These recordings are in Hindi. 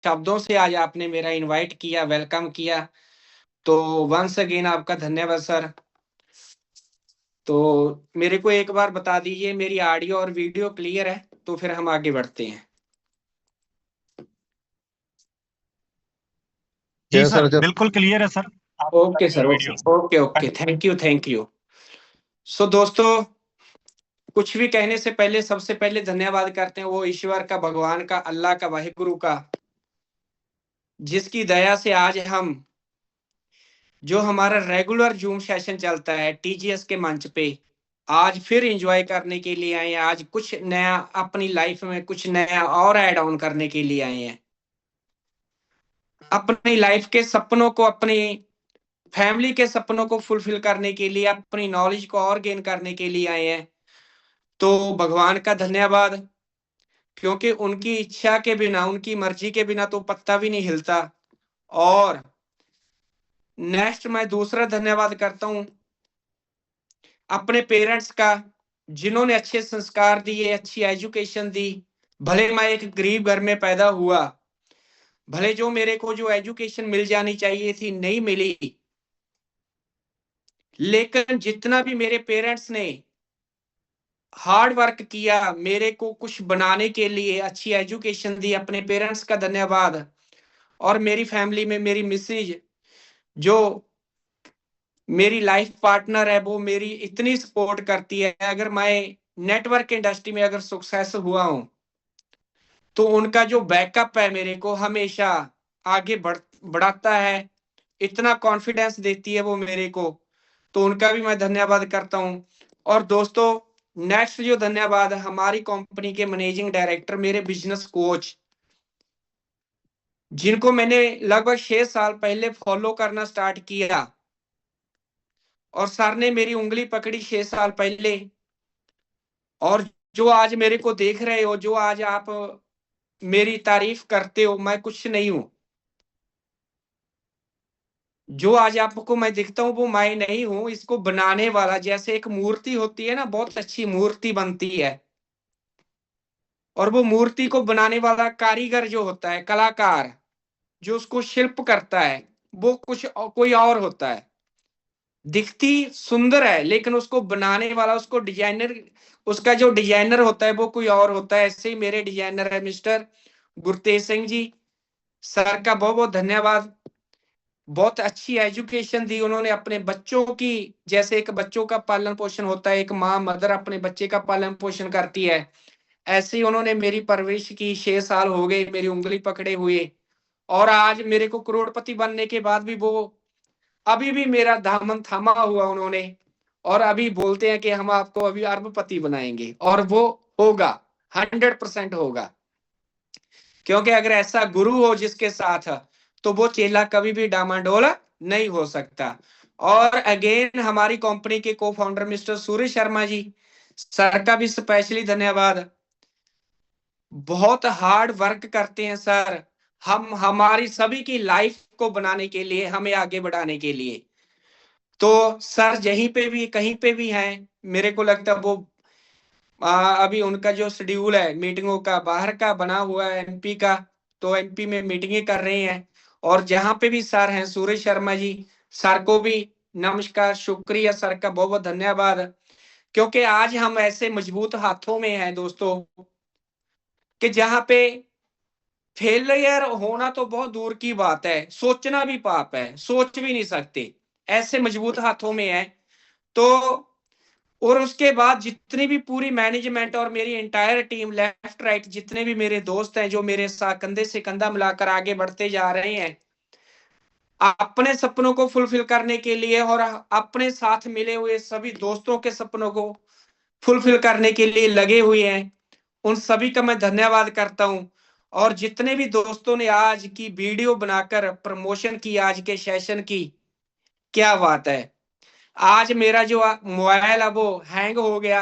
शब्दों से आज आपने मेरा इनवाइट किया, वेलकम किया। तो वंस अगेन आपका धन्यवाद सर। तो मेरे को एक बार बता दीजिए मेरी ऑडियो और वीडियो क्लियर है, तो फिर हम आगे बढ़ते हैं। जी सर सर, जब बिल्कुल क्लियर है sir. Okay sir, video okay okay, thank you thank you. So दोस्तों, कुछ भी कहने से पहले सबसे पहले धन्यवाद करते हैं वो ईश्वर का, भगवान का, अल्लाह का, वाहिगुरु का, जिसकी दया से आज हम जो हमारा रेगुलर जूम सेशन चलता है टीजीएस के मंच पे, आज फिर एंजॉय करने के लिए आए हैं। आज कुछ नया अपनी लाइफ में कुछ नया और ऐड ऑन करने के लिए आए हैं। अपनी लाइफ के सपनों को, अपनी फैमिली के सपनों को फुलफिल करने के लिए, अपनी नॉलेज को और गेन करने के लिए आए हैं। तो भगवान का धन्यवाद, क्योंकि उनकी इच्छा के बिना, उनकी मर्जी के बिना तो पत्ता भी नहीं हिलता। और नेक्स्ट मैं दूसरा धन्यवाद करता हूं अपने पेरेंट्स का, जिन्होंने अच्छे संस्कार दिए, अच्छी एजुकेशन दी। भले मैं एक गरीब घर में पैदा हुआ, भले जो मेरे को जो एजुकेशन मिल जानी चाहिए थी नहीं मिली, लेकिन जितना भी मेरे पेरेंट्स ने हार्ड वर्क किया मेरे को कुछ बनाने के लिए, अच्छी एजुकेशन दी, अपने पेरेंट्स का धन्यवाद। और मेरी फैमिली में मेरी मिसेज, जो मेरी लाइफ पार्टनर है, वो मेरी इतनी सपोर्ट करती है। अगर मैं नेटवर्क इंडस्ट्री में अगर सक्सेस हुआ हूं, तो उनका जो बैकअप है मेरे को हमेशा आगे बढ़ाता है, इतना कॉन्फिडेंस देती है वो मेरे को। तो उनका भी मैं धन्यवाद करता हूं। और दोस्तों, नेक्स्ट जो धन्यवाद हमारी कंपनी के मैनेजिंग डायरेक्टर, मेरे बिजनेस कोच, जिनको मैंने लगभग 6 साल पहले फॉलो करना स्टार्ट किया, और सर ने मेरी उंगली पकड़ी 6 साल पहले। और जो आज मेरे को देख रहे हो, जो आज आप मेरी तारीफ करते हो, मैं कुछ नहीं हूं। जो आज आपको मैं दिखता हूं वो मैं नहीं हूं। इसको बनाने वाला, जैसे एक मूर्ति होती है ना, बहुत अच्छी मूर्ति बनती है, और वो मूर्ति को बनाने वाला कारीगर जो होता है, कलाकार जो उसको शिल्प करता है, वो कोई और होता है। दिखती सुंदर है, लेकिन उसको बनाने वाला, उसको डिजाइनर, उसका जो डिजाइनर होता है वो कोई और होता है। ऐसे ही मेरे डिजाइनर है मिस्टर गुरतेज सिंह जी। सर का बहुत बहुत धन्यवाद। बहुत अच्छी एजुकेशन दी उन्होंने अपने बच्चों की। जैसे एक बच्चों का पालन पोषण होता है, एक माँ मदर अपने बच्चे का पालन पोषण करती है, ऐसे ही उन्होंने मेरी परवरिश की। 6 साल हो गए मेरी उंगली पकड़े हुए, और आज मेरे को करोड़पति बनने के बाद भी वो अभी भी मेरा दामन थामा हुआ उन्होंने। और अभी बोलते हैं कि हम आपको अभी अरबपति बनाएंगे, और वो होगा, 100% होगा। क्योंकि अगर ऐसा गुरु हो जिसके साथ, तो वो चेला कभी भी डामाडोल नहीं हो सकता। और अगेन हमारी कंपनी के को फाउंडर मिस्टर सूर्य शर्मा जी, सर का भी स्पेशली धन्यवाद। बहुत हार्ड वर्क करते हैं सर, हम हमारी सभी की लाइफ को बनाने के लिए, हमें आगे बढ़ाने के लिए। तो सर यहीं पे भी कहीं पे भी हैं, मेरे को लगता है वो अभी उनका जो शेड्यूल है मीटिंगों का बाहर का बना हुआ है, एमपी का, तो एमपी में मीटिंगें कर रहे हैं। और जहां पे भी सर हैं, सूरज शर्मा जी, सर को भी नमस्कार, शुक्रिया, सर का बहुत बहुत धन्यवाद। क्योंकि आज हम ऐसे मजबूत हाथों में हैं दोस्तों, कि जहां पे फेलियर होना तो बहुत दूर की बात है, सोचना भी पाप है, सोच भी नहीं सकते, ऐसे मजबूत हाथों में है। तो और उसके बाद जितनी भी पूरी मैनेजमेंट और मेरी एंटायर टीम, लेफ्ट राइट, जितने भी मेरे दोस्त हैं जो मेरे साथ कंधे से कंधा मिलाकर आगे बढ़ते जा रहे हैं, अपने सपनों को फुलफिल करने के लिए, और अपने साथ मिले हुए सभी दोस्तों के सपनों को फुलफिल करने के लिए लगे हुए हैं, उन सभी का मैं धन्यवाद करता हूं। और जितने भी दोस्तों ने आज की वीडियो बनाकर प्रमोशन की आज के सेशन की, क्या बात है। आज मेरा जो मोबाइल है वो हैंग हो गया।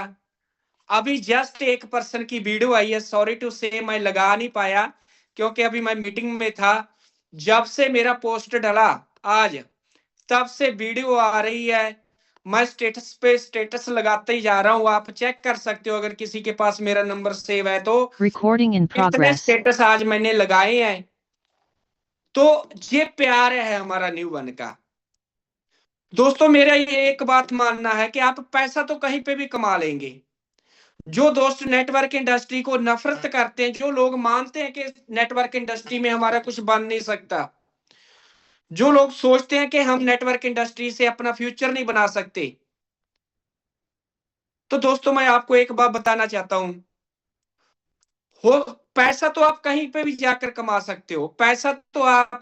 अभी जस्ट एक पर्सन की वीडियो आई है, सॉरी टू से मैं लगा नहीं पाया क्योंकि अभी मैं मीटिंग में था। जब से मेरा पोस्ट डला आज, तब से वीडियो आ रही है। मैं स्टेटस पे स्टेटस लगाते ही जा रहा हूँ, आप चेक कर सकते हो अगर किसी के पास मेरा नंबर सेव है तो। Recording in इतने progress. स्टेटस आज मैंने लगाए हैं, तो ये प्यार है हमारा न्यू वन का। दोस्तों मेरा ये एक बात मानना है कि आप पैसा तो कहीं पे भी कमा लेंगे। जो दोस्त नेटवर्क इंडस्ट्री को नफरत करते हैं, जो लोग मानते हैं कि नेटवर्क इंडस्ट्री में हमारा कुछ बन नहीं सकता, जो लोग सोचते हैं कि हम नेटवर्क इंडस्ट्री से अपना फ्यूचर नहीं बना सकते, तो दोस्तों मैं आपको एक बात बताना चाहता हूं, हो पैसा तो आप कहीं पे भी जाकर कमा सकते हो। पैसा तो आप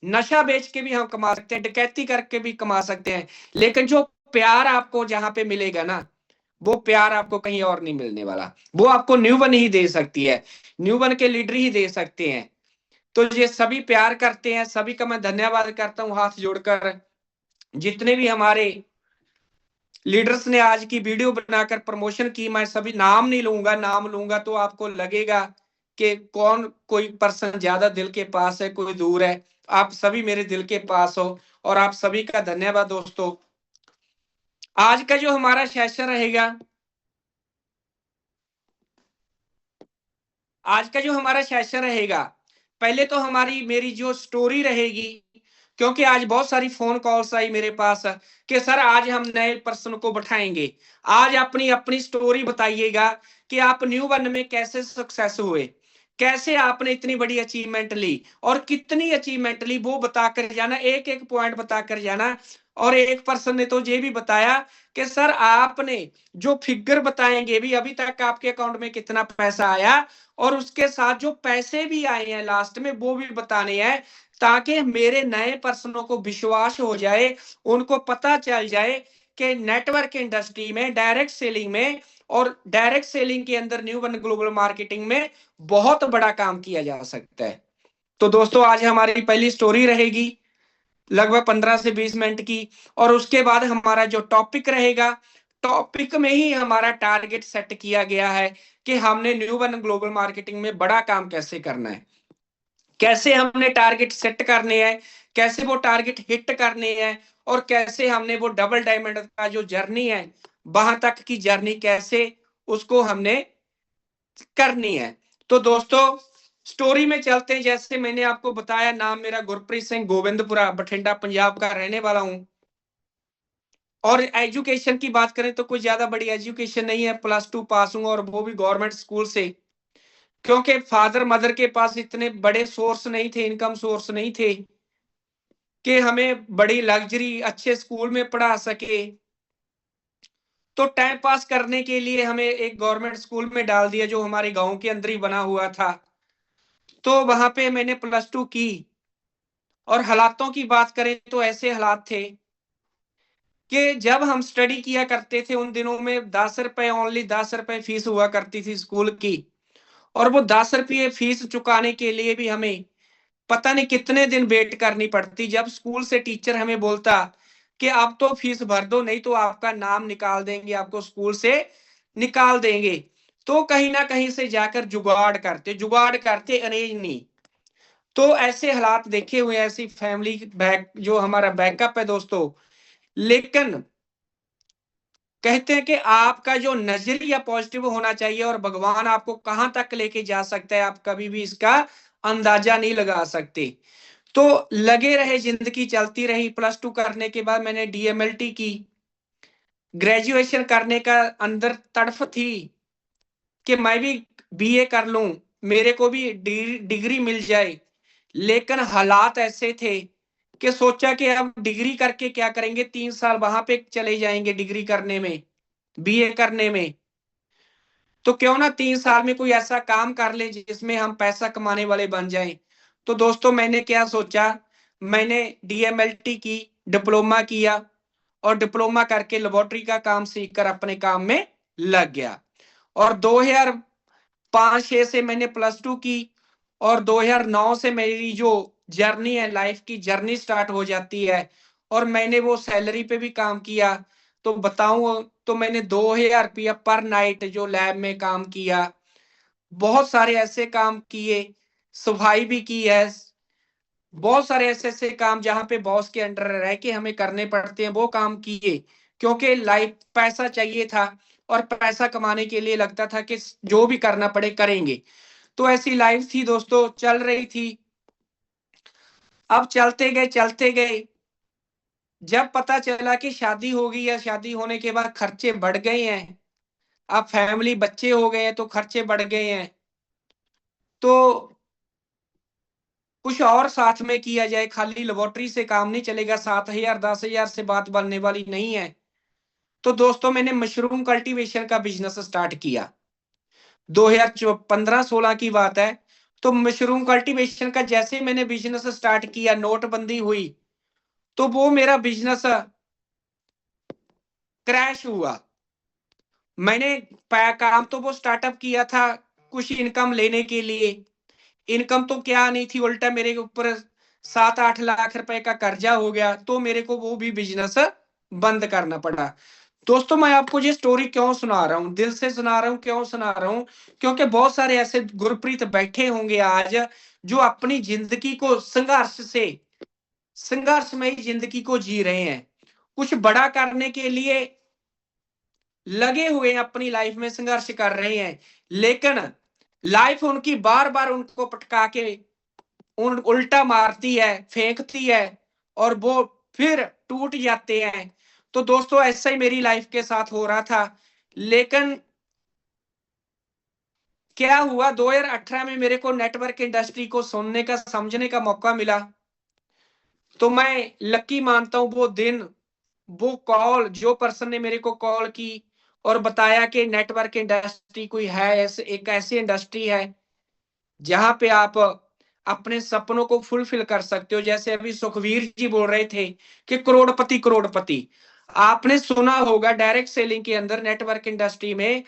नशा बेच के भी हम कमा सकते हैं, डकैती करके भी कमा सकते हैं, लेकिन जो प्यार आपको जहां पे मिलेगा ना, वो प्यार आपको कहीं और नहीं मिलने वाला। वो आपको न्यू वन ही दे सकती है, न्यू वन के लीडर ही दे सकते हैं। तो ये सभी प्यार करते हैं, सभी का मैं धन्यवाद करता हूं हाथ जोड़कर। जितने भी हमारे लीडर्स ने आज की वीडियो बनाकर प्रमोशन की, मैं सभी नाम नहीं लूंगा, नाम लूंगा तो आपको लगेगा कि कौन कोई पर्सन ज्यादा दिल के पास है, कोई दूर है। आप सभी मेरे दिल के पास हो और आप सभी का धन्यवाद दोस्तों। आज का जो हमारा सेशन रहेगा, आज का जो हमारा सेशन रहेगा, पहले तो हमारी मेरी जो स्टोरी रहेगी, क्योंकि आज बहुत सारी फोन कॉल्स आई मेरे पास कि सर आज हम नए पर्सन को बैठाएंगे, आज अपनी अपनी स्टोरी बताइएगा कि आप न्यू वन में कैसे सक्सेस हुए, कैसे आपने इतनी बड़ी अचीवमेंट ली और कितनी अचीवमेंट ली, वो बताकर जाना, एक एक पॉइंट बताकर जाना। और एक पर्सन ने तो ये भी बताया कि सर आपने जो फिगर बताएंगे भी, अभी तक आपके अकाउंट में कितना पैसा आया और उसके साथ जो पैसे भी आए हैं लास्ट में वो भी बताने हैं, ताकि मेरे नए पर्सनों को विश्वास हो जाए, उनको पता चल जाए कि नेटवर्क इंडस्ट्री में, डायरेक्ट सेलिंग में और डायरेक्ट सेलिंग के अंदर न्यू वन ग्लोबल मार्केटिंग में बहुत बड़ा काम किया जा सकता है। तो दोस्तों आज हमारी पहली स्टोरी रहेगी लगभग 15 से 20 मिनट की, और उसके बाद हमारा जो टॉपिक रहेगा, टॉपिक में ही हमारा टारगेट सेट किया गया है कि हमने न्यू वन ग्लोबल मार्केटिंग में बड़ा काम कैसे करना है, कैसे हमने टारगेट सेट करने हैं, कैसे वो टारगेट हिट करने हैं, और कैसे हमने वो डबल डायमंड का जो जर्नी है, वहां तक की जर्नी कैसे उसको हमने करनी है। तो दोस्तों स्टोरी में चलते हैं। जैसे मैंने आपको बताया, नाम मेरा गुरप्रीत सिंह, गोविंदपुरा बठिंडा पंजाब का रहने वाला हूं। और एजुकेशन की बात करें तो कोई ज्यादा बड़ी एजुकेशन नहीं है, +2 पास हूं और वो भी गवर्नमेंट स्कूल से, क्योंकि फादर मदर के पास इतने बड़े सोर्स नहीं थे, इनकम सोर्स नहीं थे कि हमें बड़ी लग्जरी अच्छे स्कूल में पढ़ा सके। तो टाइम पास करने के लिए हमें एक गवर्नमेंट स्कूल में डाल दिया जो हमारे गांव के अंदर ही बना हुआ था। तो वहां पे मैंने +2 की। और हालातों की बात करें तो ऐसे हालात थे कि जब हम स्टडी किया करते थे उन दिनों में 10 रुपए, ओनली 10 रुपए फीस हुआ करती थी स्कूल की। और वो 10 रुपये फीस चुकाने के लिए भी हमें पता नहीं कितने दिन वेट करनी पड़ती, जब स्कूल से टीचर हमें बोलता कि आप तो फीस भर दो, नहीं तो आपका नाम निकाल देंगे, आपको स्कूल से निकाल देंगे। तो कहीं ना कहीं से जाकर जुगाड़ करते अरेंज नहीं। तो ऐसे हालात देखे हुए, ऐसी फैमिली बैक जो हमारा बैकअप है दोस्तों। लेकिन कहते हैं कि आपका जो नजरिया पॉजिटिव होना चाहिए और भगवान आपको कहां तक लेके जा सकता है, आप कभी भी इसका अंदाजा नहीं लगा सकते। तो लगे रहे, जिंदगी चलती रही। +2 करने के बाद मैंने डीएमएलटी की। ग्रेजुएशन करने का अंदर तड़फ थी कि मैं भी बीए कर लूं, मेरे को भी डिग्री मिल जाए। लेकिन हालात ऐसे थे कि सोचा कि अब डिग्री करके क्या करेंगे, 3 साल वहां पे चले जाएंगे डिग्री करने में, बीए करने में। तो क्यों ना 3 साल में कोई ऐसा काम कर ले जिसमें हम पैसा कमाने वाले बन जाएं। तो दोस्तों मैंने क्या सोचा, मैंने डीएमएलटी की, डिप्लोमा किया और डिप्लोमा करके लेबोरेटरी का काम सीखकर अपने काम में लग गया। और 2005-6 से मैंने +2 की और 2009 से मेरी जो जर्नी है, लाइफ की जर्नी स्टार्ट हो जाती है। और मैंने वो सैलरी पे भी काम किया। तो बताऊं तो मैंने 2000 रुपया पर नाइट जो लैब में काम किया, बहुत सारे ऐसे काम किए, सफाई भी की है, बहुत सारे ऐसे ऐसे काम जहां पे बॉस के अंडर रह के हमें करने पड़ते हैं, वो काम किए। क्योंकि लाइफ पैसा चाहिए था और पैसा कमाने के लिए लगता था कि जो भी करना पड़े करेंगे। तो ऐसी लाइफ थी दोस्तों, चल रही थी। अब चलते गए, जब पता चला कि शादी हो गई है, शादी होने के बाद खर्चे बढ़ गए हैं, अब फैमिली बच्चे हो गए हैं तो खर्चे बढ़ गए हैं, तो कुछ और साथ में किया जाए, खाली लेबोरेटरी से काम नहीं चलेगा, 7,000 10,000 से बात बनने वाली नहीं है। तो दोस्तों मैंने मशरूम कल्टीवेशन का बिजनेस स्टार्ट किया। 2015-16 की बात है। तो मशरूम कल्टीवेशन का जैसे ही मैंने बिजनेस स्टार्ट किया, नोटबंदी हुई, तो वो मेरा बिजनेस क्रैश हुआ। मैंने काम तो वो स्टार्टअप किया था कुछ इनकम लेने के लिए। इनकम तो क्या नहीं थी, उल्टा मेरे ऊपर 7-8 लाख रुपए का कर्जा हो गया, तो मेरे को वो भी बिजनेस बंद करना पड़ा। दोस्तों मैं आपको ये स्टोरी क्यों सुना रहा हूँ, दिल से सुना रहा हूँ, क्यों सुना रहा हूँ, क्योंकि बहुत सारे ऐसे गुरप्रीत बैठे होंगे आज जो अपनी जिंदगी को संघर्षमयी जिंदगी को जी रहे हैं, कुछ बड़ा करने के लिए लगे हुए हैं, अपनी लाइफ में संघर्ष कर रहे हैं, लेकिन लाइफ उनकी बार बार उनको पटका के उल्टा मारती है, फेंकती है, और वो फिर टूट जाते हैं। तो दोस्तों ऐसा ही मेरी लाइफ के साथ हो रहा था, लेकिन क्या हुआ, 2018 में मेरे को नेटवर्क इंडस्ट्री को सुनने का समझने का मौका मिला। तो मैं लकी मानता हूं वो दिन, वो कॉल, जो पर्सन ने मेरे को कॉल की और बताया कि नेटवर्क इंडस्ट्री कोई है, ऐसे एक ऐसी इंडस्ट्री है जहां पे आप अपने सपनों को फुलफिल कर सकते हो। जैसे अभी सुखवीर जी बोल रहे थे कि करोड़पति करोड़पति, आपने सुना होगा डायरेक्ट सेलिंग के अंदर नेटवर्क इंडस्ट्री में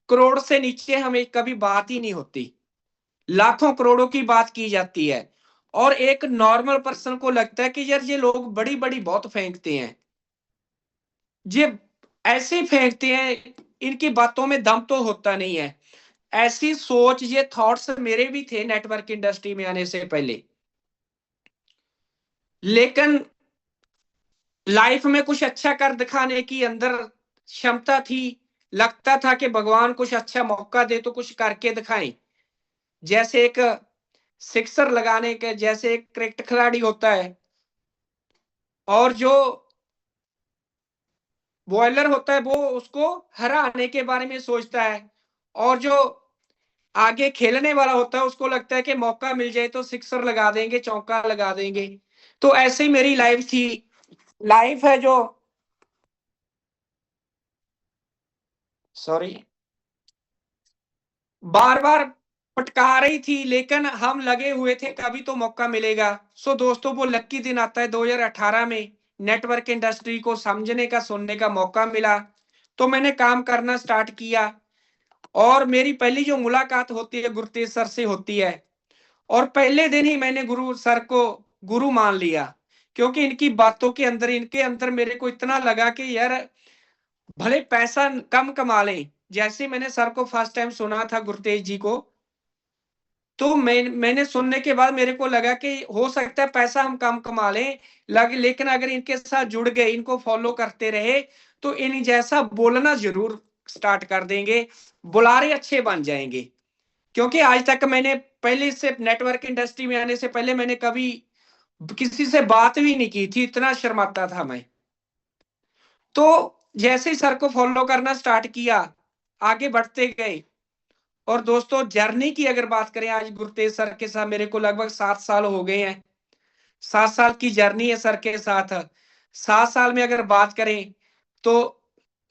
करोड़ से नीचे हमें कभी बात ही नहीं होती, लाखों करोड़ों की बात की जाती है। और एक नॉर्मल पर्सन को लगता है कि यार ये लोग बड़ी बड़ी बहुत फेंकते हैं, ये ऐसे फेंकते हैं, इनकी बातों में दम तो होता नहीं है। ऐसी सोच, ये थॉट्स मेरे भी थे नेटवर्क इंडस्ट्री में आने से पहले, लेकिन लाइफ में कुछ अच्छा कर दिखाने की अंदर क्षमता थी। लगता था कि भगवान कुछ अच्छा मौका दे तो कुछ करके दिखाएं। जैसे एक सिक्सर लगाने के, जैसे एक क्रिकेट खिलाड़ी होता है और जो बॉलर होता है वो उसको हराने के बारे में सोचता है, और जो आगे खेलने वाला होता है उसको लगता है कि मौका मिल जाए तो सिक्सर लगा देंगे, चौका लगा देंगे। तो ऐसे ही मेरी लाइफ थी, लाइफ है जो, सॉरी, बार बार पटका रही थी, लेकिन हम लगे हुए थे कभी तो मौका मिलेगा। सो दोस्तों वो लकी दिन आता है 2018 में, नेटवर्क इंडस्ट्री को समझने का, सुनने का मौका मिला, तो मैंने काम करना स्टार्ट किया। और मेरी पहली जो मुलाकात होती है गुरुतेज सर से होती है, और पहले दिन ही मैंने गुरु सर को गुरु मान लिया, क्योंकि इनकी बातों के अंदर, इनके अंदर मेरे को इतना लगा कि यार भले पैसा कम कमा लें। जैसे मैंने सर को फर्स्ट टाइम सुना था गुरुतेज जी को, तो मैंने सुनने के बाद मेरे को लगा कि हो सकता है पैसा हम कम कमा लें, लेकिन अगर इनके साथ जुड़ गए, इनको फॉलो करते रहे, तो इन जैसा बोलना जरूर स्टार्ट कर देंगे, बुलारे अच्छे बन जाएंगे। क्योंकि आज तक मैंने, पहले से नेटवर्क इंडस्ट्री में आने से पहले मैंने कभी किसी से बात भी नहीं की थी, इतना शर्माता था मैं। तो जैसे ही सर को फॉलो करना स्टार्ट किया, आगे बढ़ते गए। और दोस्तों जर्नी की अगर बात करें, आज गुरुतेज सर के साथ मेरे को लगभग 7 साल हो गए हैं। 7 साल की जर्नी है सर के साथ। 7 साल में अगर बात करें तो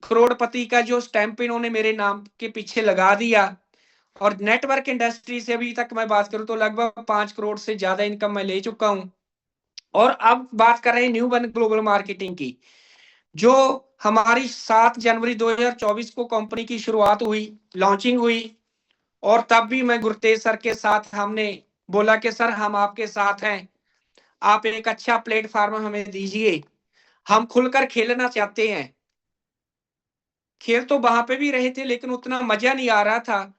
करोड़पति का जो स्टैंप इन्होंने मेरे नाम के पीछे लगा दिया। और नेटवर्क इंडस्ट्री से अभी तक मैं बात करूं तो लगभग 5 करोड़ से ज्यादा इनकम मैं ले चुका हूं। और अब बात कर रहे हैं न्यू वन ग्लोबल मार्केटिंग की, जो हमारी 7 जनवरी 2024 को कंपनी की शुरुआत हुई, लॉन्चिंग हुई। और तब भी मैं गुरुतेज सर के साथ, हमने बोला कि सर हम आपके साथ हैं, आप एक अच्छा प्लेटफॉर्म हमें दीजिए, हम खुलकर खेलना चाहते हैं। खेल तो वहां पे भी रहे थे लेकिन उतना मजा नहीं आ रहा था।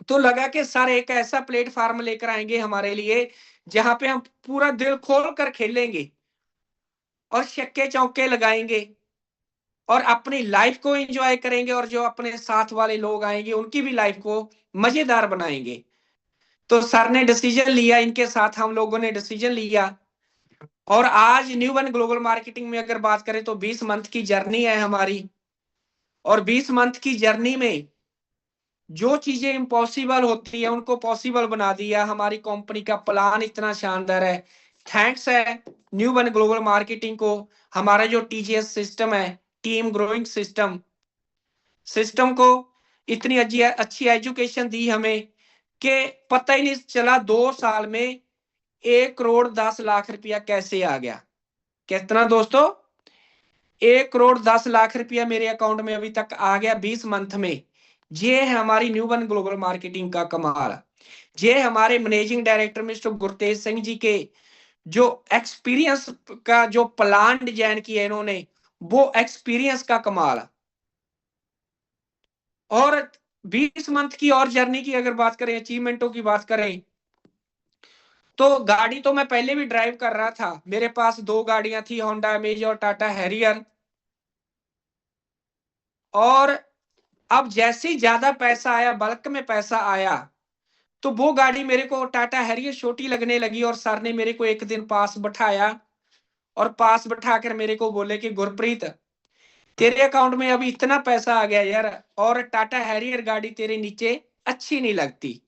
तो लगा कि सर एक ऐसा प्लेटफॉर्म लेकर आएंगे हमारे लिए जहां पे हम पूरा दिल खोल कर खेलेंगे और छक्के चौके लगाएंगे और अपनी लाइफ को एंजॉय करेंगे, और जो अपने साथ वाले लोग आएंगे उनकी भी लाइफ को मजेदार बनाएंगे। तो सर ने डिसीजन लिया, इनके साथ हम लोगों ने डिसीजन लिया और आज न्यू वन ग्लोबल मार्केटिंग में अगर बात करें तो 20 मंथ की जर्नी है हमारी, और 20 मंथ की जर्नी में जो चीजें इम्पॉसिबल होती है उनको पॉसिबल बना दिया। हमारी कंपनी का प्लान इतना शानदार है, थैंक्स है न्यू वन ग्लोबल मार्केटिंग को। हमारा जो टीजीएस सिस्टम है, टीम ग्रोइंग सिस्टम, सिस्टम को इतनी अच्छी एजुकेशन दी हमें कि पता ही नहीं चला 2 साल में 1 करोड़ 10 लाख रुपया कैसे आ गया। कितना दोस्तों? 1 करोड़ 10 लाख रुपया मेरे अकाउंट में अभी तक आ गया 20 मंथ में। ये है हमारी न्यू वन ग्लोबल मार्केटिंग का कमाल। ये हमारे managing director mister Gurtej Singh ji के जो एक्सपीरियंस का जो प्लान डिजाइन किया इन्होंने, वो एक्सपीरियंस का कमाल। और 20 मंथ की और जर्नी की अगर बात करें, अचीवमेंटों की बात करें, तो गाड़ी तो मैं पहले भी ड्राइव कर रहा था। मेरे पास 2 गाड़ियां थी, होंडा अमेज और टाटा हैरियर। और अब जैसे ही ज्यादा पैसा आया, बल्क में पैसा आया, तो वो गाड़ी मेरे को टाटा हैरियर छोटी लगने लगी। और सर ने मेरे को एक दिन पास बैठाया और पास बैठाकर मेरे को बोले कि गुरप्रीत, तेरे अकाउंट में अभी इतना पैसा आ गया यार, और टाटा हैरियर गाड़ी तेरे नीचे अच्छी नहीं लगती।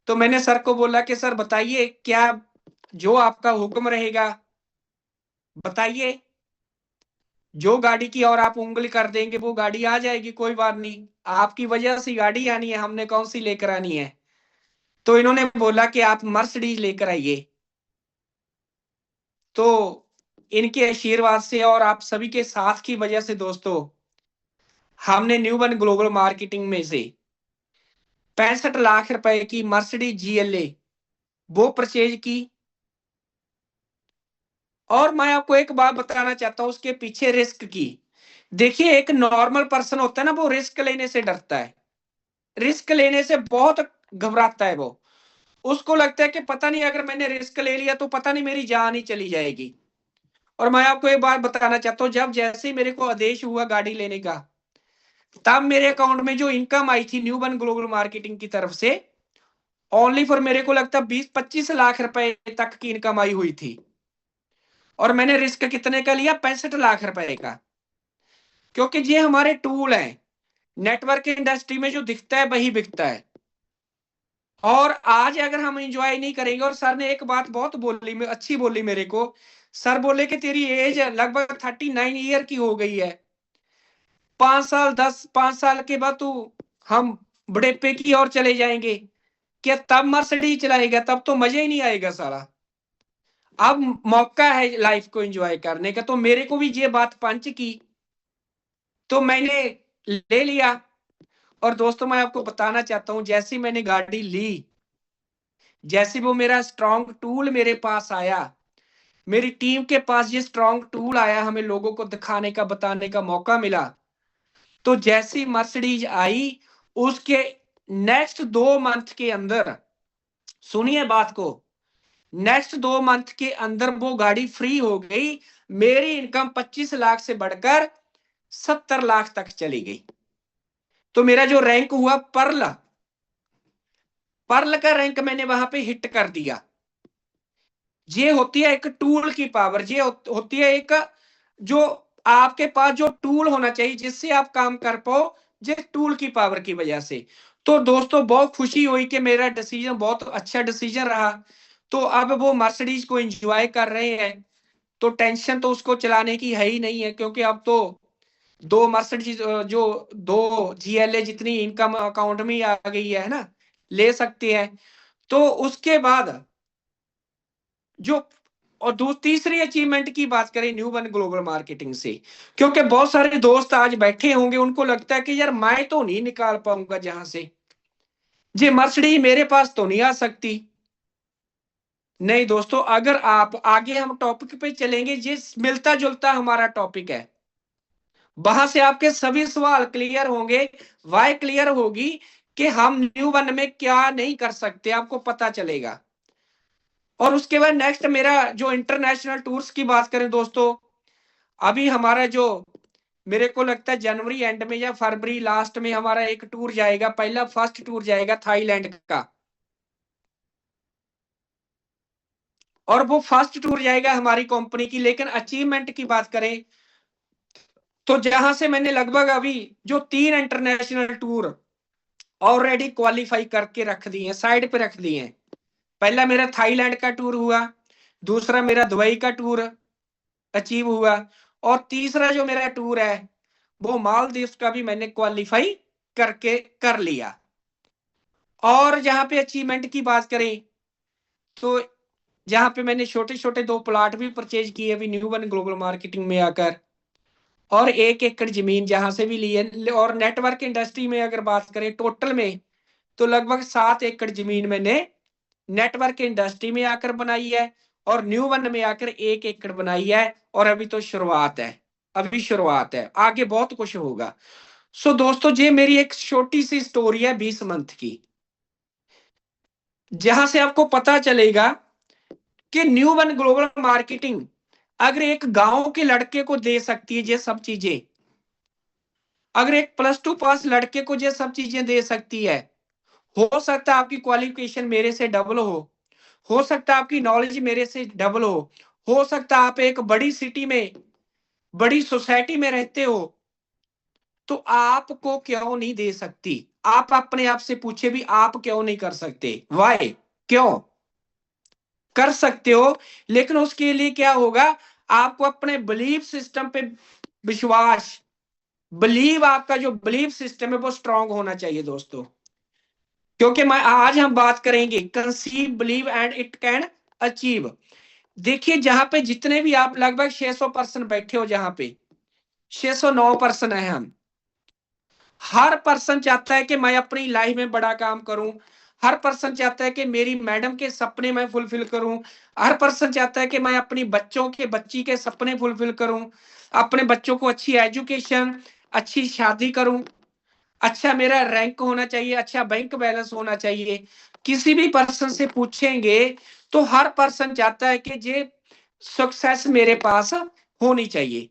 तो मैंने सर को बोला कि सर बताइए, क्या जो आपका हुक्म रहेगा बताइए। जो गाड़ी की और आप उंगली कर देंगे वो गाड़ी आ जाएगी, कोई बात नहीं। आपकी वजह से गाड़ी आनी है, हमने कौन सी लेकर आनी है। तो इन्होंने बोला कि आप मर्सिडीज लेकर आइए। तो इनके आशीर्वाद से और आप सभी के साथ की वजह से दोस्तों, हमने न्यू वन ग्लोबल मार्केटिंग में से 65 लाख रुपए की मर्सिडीज जीएलए वो परचेज की। और मैं आपको एक बात बताना चाहता हूं उसके पीछे रिस्क की। देखिए, एक नॉर्मल पर्सन होता है ना, वो रिस्क लेने से डरता है, रिस्क लेने से बहुत घबराता है। वो उसको लगता है कि पता नहीं अगर मैंने रिस्क ले लिया तो पता नहीं मेरी जान ही चली जाएगी। और मैं आपको एक बात बताना चाहता हूँ, जब जैसे ही मेरे को आदेश हुआ गाड़ी लेने का, तब मेरे अकाउंट में जो इनकम आई थी न्यू वन ग्लोबल मार्केटिंग की तरफ से, ओनली फॉर मेरे को लगता है 20-25 लाख रुपए तक की इनकम आई हुई थी। और मैंने रिस्क कितने का लिया? 65 लाख रुपए का। क्योंकि ये हमारे टूल हैं, नेटवर्क इंडस्ट्री में जो दिखता है वही बिकता है। और आज अगर हम एंजॉय नहीं करेंगे, और सर ने एक बात बहुत बोली, में अच्छी बोली मेरे को। सर बोले कि तेरी एज लगभग 39 ईयर की हो गई है, 5 साल 5 साल के बाद तू, हम बुढ़ेपे की ओर चले जाएंगे, क्या तब मर्सिडीज चलाएगा? तब तो मजा ही नहीं आएगा साला। अब मौका है लाइफ को एंजॉय करने का। तो मेरे को भी ये बात पंच की, तो मैंने ले लिया। और दोस्तों, मैं आपको बताना चाहता हूं, जैसी मैंने गाड़ी ली, जैसे वो मेरा स्ट्रॉन्ग टूल मेरे पास आया, मेरी टीम के पास ये स्ट्रॉन्ग टूल आया, हमें लोगों को दिखाने का, बताने का मौका मिला। तो जैसी मर्सिडीज आई, उसके नेक्स्ट 2 मंथ के अंदर, सुनिए बात को, नेक्स्ट 2 मंथ के अंदर वो गाड़ी फ्री हो गई। मेरी इनकम 25 लाख से बढ़कर 70 लाख तक चली गई। तो मेरा जो रैंक हुआ पर्ल, पर्ल का रैंक मैंने वहां पे हिट कर दिया। ये होती है एक टूल की पावर, ये होती है एक, जो आपके पास जो टूल होना चाहिए जिससे आप काम कर पाओ, जिस टूल की पावर की वजह से। तो दोस्तों, बहुत खुशी हुई कि मेरा डिसीजन बहुत अच्छा डिसीजन रहा। तो अब वो मर्सिडीज को एंजॉय कर रहे हैं, तो टेंशन तो उसको चलाने की है ही नहीं है, क्योंकि अब तो 2 मर्सिडीज, जो 2 जीएलए जितनी इनकम अकाउंट में ही आ गई है ना, ले सकते हैं। तो उसके बाद जो, और तीसरी अचीवमेंट की बात करें न्यू वन ग्लोबल मार्केटिंग से, क्योंकि बहुत सारे दोस्त आज बैठे होंगे, उनको लगता है कि यार मैं तो नहीं निकाल पाऊंगा जहां से, जी मर्सिडीज मेरे पास तो नहीं आ सकती। नहीं दोस्तों, अगर आप आगे हम टॉपिक पे चलेंगे, जिस मिलता जुलता हमारा टॉपिक है, वहां से आपके सभी सवाल क्लियर होंगे, वाई क्लियर होगी कि हम न्यू वन में क्या नहीं कर सकते, आपको पता चलेगा। और उसके बाद नेक्स्ट मेरा जो इंटरनेशनल टूर्स की बात करें दोस्तों, अभी हमारा जो, मेरे को लगता है जनवरी एंड में या फरवरी लास्ट में हमारा एक टूर जाएगा, पहला फर्स्ट टूर जाएगा थाईलैंड का। और वो फर्स्ट टूर जाएगा हमारी कंपनी की। लेकिन अचीवमेंट की बात करें तो जहां से मैंने लगभग अभी जो 3 इंटरनेशनल टूर ऑलरेडी क्वालिफाई करके रख दिए, साइड पे रख दिए। पहला मेरा थाईलैंड का टूर हुआ, दूसरा मेरा दुबई का टूर अचीव हुआ, और तीसरा जो मेरा टूर है वो मालदीव्स का भी मैंने क्वालिफाई करके कर लिया। और जहां पे अचीवमेंट की बात करें तो जहां पे मैंने छोटे छोटे 2 प्लाट भी परचेज किए अभी न्यू वन ग्लोबल मार्केटिंग में आकर, और 1 एकड़ जमीन जहां से भी ली है। और नेटवर्क इंडस्ट्री में अगर बात करें टोटल में तो लगभग 7 एकड़ जमीन मैंने नेटवर्क इंडस्ट्री में आकर बनाई है, और न्यू वन में आकर 1 एकड़ बनाई है। और अभी तो शुरुआत है, अभी शुरुआत है, आगे बहुत कुछ होगा। सो दोस्तों, ये मेरी एक छोटी सी स्टोरी है 20 मंथ की, जहां से आपको पता चलेगा कि न्यू वन ग्लोबल मार्केटिंग अगर एक गांव के लड़के को दे सकती है ये सब चीजें, अगर एक +2 पास लड़के को ये सब चीजें दे सकती है, हो सकता है आपकी क्वालिफिकेशन मेरे से डबल हो सकता है आपकी नॉलेज मेरे से डबल हो सकता है आप एक बड़ी सिटी में, बड़ी सोसाइटी में रहते हो, तो आपको क्यों नहीं दे सकती? आप अपने आप से पूछे भी, आप क्यों नहीं कर सकते? वाई? क्यों? कर सकते हो, लेकिन उसके लिए क्या होगा? आपको अपने बिलीफ सिस्टम पे विश्वास, बिलीव, आपका जो बिलीफ सिस्टम है वो स्ट्रांग होना चाहिए दोस्तों। क्योंकि मैं आज हम बात करेंगे conceive, believe and it can achieve. देखिए, जहां पे जितने भी आप लगभग 600 पर्सन बैठे हो, जहां पे 609 पर्सन है हम, हर पर्सन चाहता है कि मैं अपनी लाइफ में बड़ा काम करूं। हर पर्सन चाहता है कि मेरी मैडम के सपने मैं फुलफिल करूं। हर पर्सन चाहता है कि मैं अपनी बच्चों के, बच्ची के सपने फुलफिल करूं, अपने बच्चों को अच्छी एजुकेशन, अच्छी शादी करूं, अच्छा मेरा रैंक होना चाहिए, अच्छा बैंक बैलेंस होना चाहिए। किसी भी पर्सन से पूछेंगे तो हर पर्सन चाहता है कि ये सक्सेस मेरे पास होनी चाहिए।